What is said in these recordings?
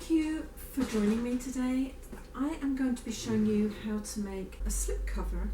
Thank you for joining me today. I am going to be showing you how to make a slip cover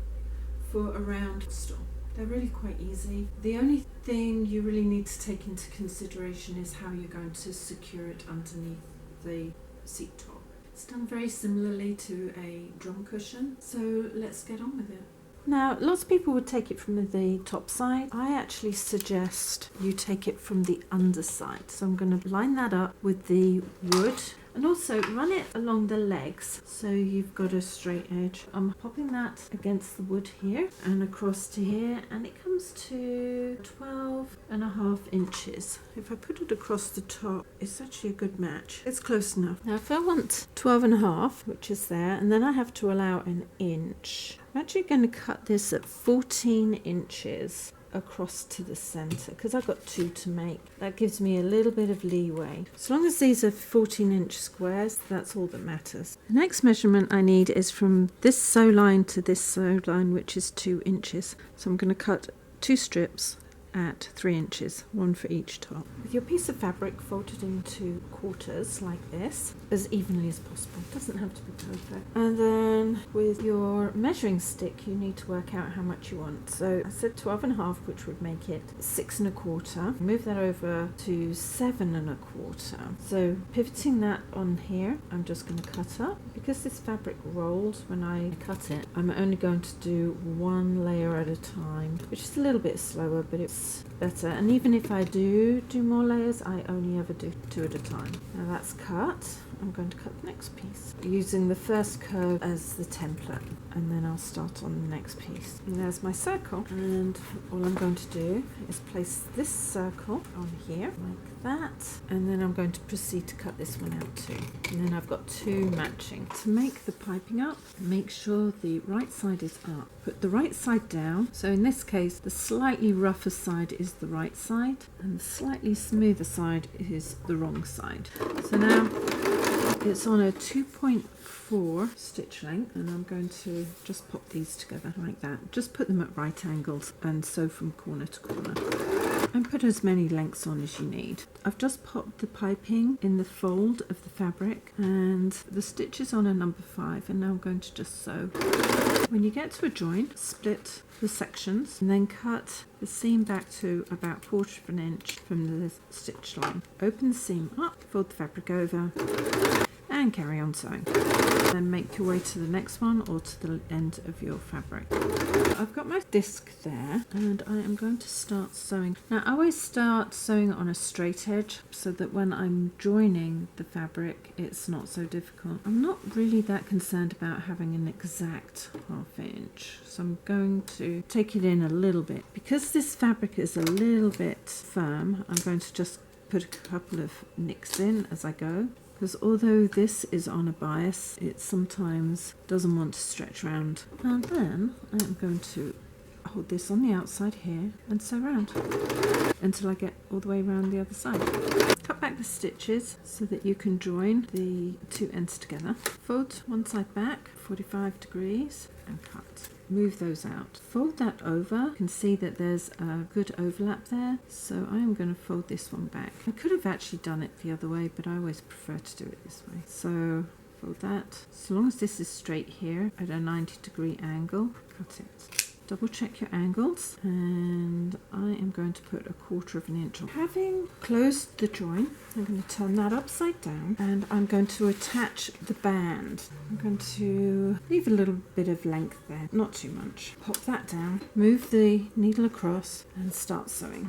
for a round stool. They're really quite easy. The only thing you really need to take into consideration is how you're going to secure it underneath the seat top. It's done very similarly to a drum cushion, so let's get on with it. Now, lots of people would take it from the top side. I actually suggest you take it from the underside. So I'm going to line that up with the wood and also run it along the legs so you've got a straight edge. I'm popping that against the wood here and across to here, and it comes to 12.5 inches. If I put it across the top, it's actually a good match. It's close enough. Now if I want 12.5, which is there, and then I have to allow an inch, I'm actually going to cut this at 14 inches across to the center because I've got 2 to make. That gives me a little bit of leeway. As long as these are 14-inch squares, that's all that matters. The next measurement I need is from this sew line to this sew line, which is 2 inches. So I'm going to cut 2 strips at 3 inches, 1 for each top. With your piece of fabric folded into quarters like this, as evenly as possible. It doesn't have to be perfect. And then with your measuring stick, you need to work out how much you want. So I said 12.5, which would make it 6.25. Move that over to 7.25. So pivoting that on here, I'm just going to cut up. Because this fabric rolls when I cut it, I'm only going to do 1 layer at a time, which is a little bit slower, but it's better. And even if I do more layers, I only ever do 2 at a time. Now that's cut. I'm going to cut the next piece using the first curve as the template, and then I'll start on the next piece. And there's my circle, and all I'm going to do is place this circle on here like that, and then I'm going to proceed to cut this one out too, and then I've got 2 matching. To make the piping up, make sure the right side is up. Put the right side down. So in this case, the slightly rougher side is the right side and the slightly smoother side is the wrong side. So now it's on a 2.4 stitch length, and I'm going to just pop these together like that. Just put them at right angles and sew from corner to corner. And put as many lengths on as you need. I've just popped the piping in the fold of the fabric, and the stitch is on a number 5, and now I'm going to just sew. When you get to a joint, split the sections and then cut the seam back to about 1/4 inch from the stitch line. Open the seam up, fold the fabric over, and carry on sewing. Then make your way to the next one or to the end of your fabric. I've got my disc there, and I am going to start sewing. Now I always start sewing on a straight edge so that when I'm joining the fabric it's not so difficult. I'm not really that concerned about having an exact 1/2 inch, so I'm going to take it in a little bit. Because this fabric is a little bit firm, I'm going to just put a couple of nicks in as I go. Because although this is on a bias, it sometimes doesn't want to stretch around. And then I'm going to hold this on the outside here and sew around until I get all the way around the other side. Cut back the stitches so that you can join the 2 ends together. Fold one side back 45 degrees and cut. Move those out. Fold that over. You can see that there's a good overlap there, so I am going to fold this one back. I could have actually done it the other way, but I always prefer to do it this way. So fold that. So long as this is straight here at a 90-degree angle, cut it. Double check your angles, and I am going to put a 1/4 inch on. Having closed the join, I'm going to turn that upside down, and I'm going to attach the band. I'm going to leave a little bit of length there, not too much. Pop that down, move the needle across, and start sewing.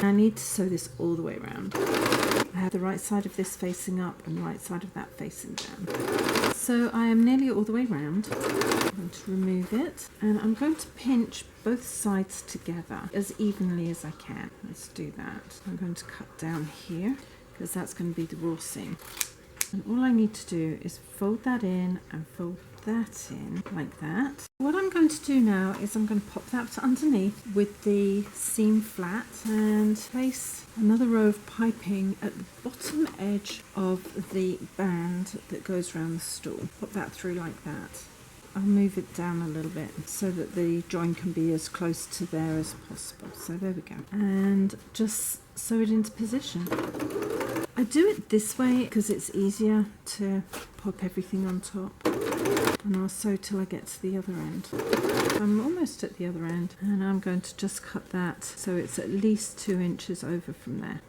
I need to sew this all the way around. I have the right side of this facing up and the right side of that facing down. So I am nearly all the way around. I'm going to remove it, and I'm going to pinch both sides together as evenly as I can. Let's do that. I'm going to cut down here because that's going to be the raw seam. And all I need to do is fold that in and fold that in like that. What I'm going to do now is I'm going to pop that underneath with the seam flat and place another row of piping at the bottom edge of the band that goes around the stool. Pop that through like that. I'll move it down a little bit so that the join can be as close to there as possible. So there we go. And just sew it into position. I do it this way because it's easier to pop everything on top, and I'll sew till I get to the other end. I'm almost at the other end, and I'm going to just cut that so it's at least 2 inches over from there.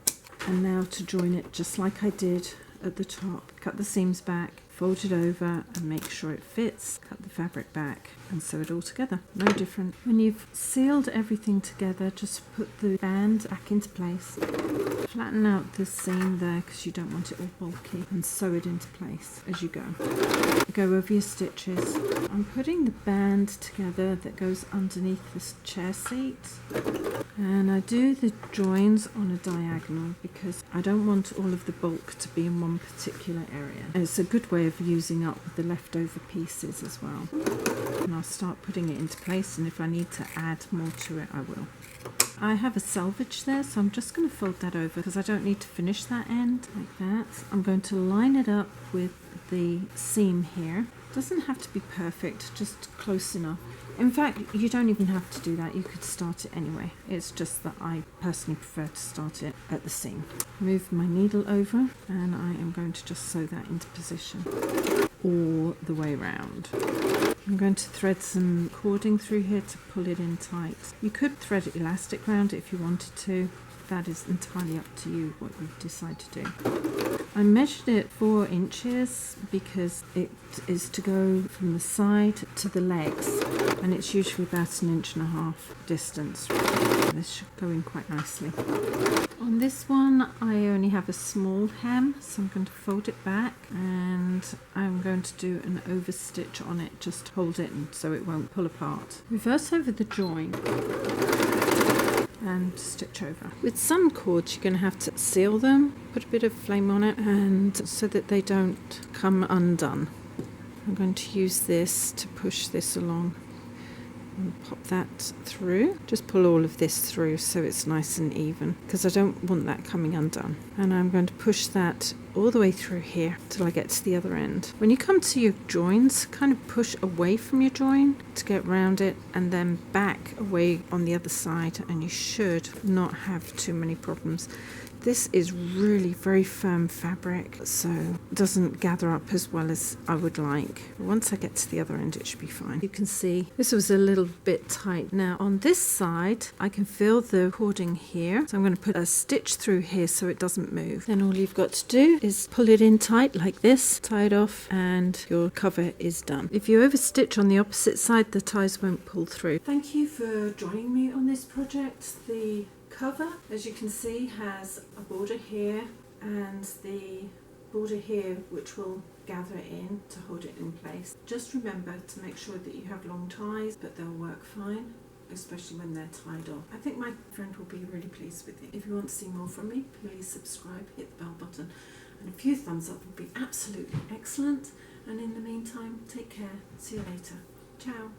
And now to join it just like I did at the top. Cut the seams back, fold it over and make sure it fits, cut the fabric back and sew it all together. No different. When you've sealed everything together, just put the band back into place. Flatten out the seam there because you don't want it all bulky, and sew it into place as you go. Go over your stitches. I'm putting the band together that goes underneath this chair seat, and I do the joins on a diagonal because I don't want all of the bulk to be in one particular area. And it's a good way of using up the leftover pieces as well. And I'll start putting it into place, and if I need to add more to it, I will. I have a selvage there, so I'm just going to fold that over because I don't need to finish that end like that. I'm going to line it up with the seam here. Doesn't have to be perfect, just close enough. In fact, you don't even have to do that. You could start it anyway. It's just that I personally prefer to start it at the seam. Move my needle over, and I am going to just sew that into position all the way around. I'm going to thread some cording through here to pull it in tight. You could thread elastic around it if you wanted to. That is entirely up to you what you decide to do. I measured it 4 inches because it is to go from the side to the legs, and it's usually about 1.5 inches distance. This should go in quite nicely. On this one I only have a small hem, so I'm going to fold it back and I'm going to do an overstitch on it, just hold it so it won't pull apart. Reverse over the join and stitch over. With some cords you're going to have to seal them, put a bit of flame on it, and so that they don't come undone. I'm going to use this to push this along and pop that through. Just pull all of this through so it's nice and even, because I don't want that coming undone. And I'm going to push that all the way through here till I get to the other end. When you come to your joins, kind of push away from your join to get round it, and then back away on the other side, and you should not have too many problems. This is really very firm fabric, so it doesn't gather up as well as I would like. Once I get to the other end, it should be fine. You can see this was a little bit tight. Now on this side, I can feel the cording here, so I'm going to put a stitch through here so it doesn't move. Then all you've got to do is pull it in tight like this, tie it off, and your cover is done. If you overstitch on the opposite side, the ties won't pull through. Thank you for joining me on this project. The cover, as you can see, has a border here and the border here which will gather in to hold it in place. Just remember to make sure that you have long ties, but they'll work fine, especially when they're tied off. I think my friend will be really pleased with it. If you want to see more from me, please subscribe, hit the bell button, and a few thumbs up would be absolutely excellent. And in the meantime, take care. See you later. Ciao.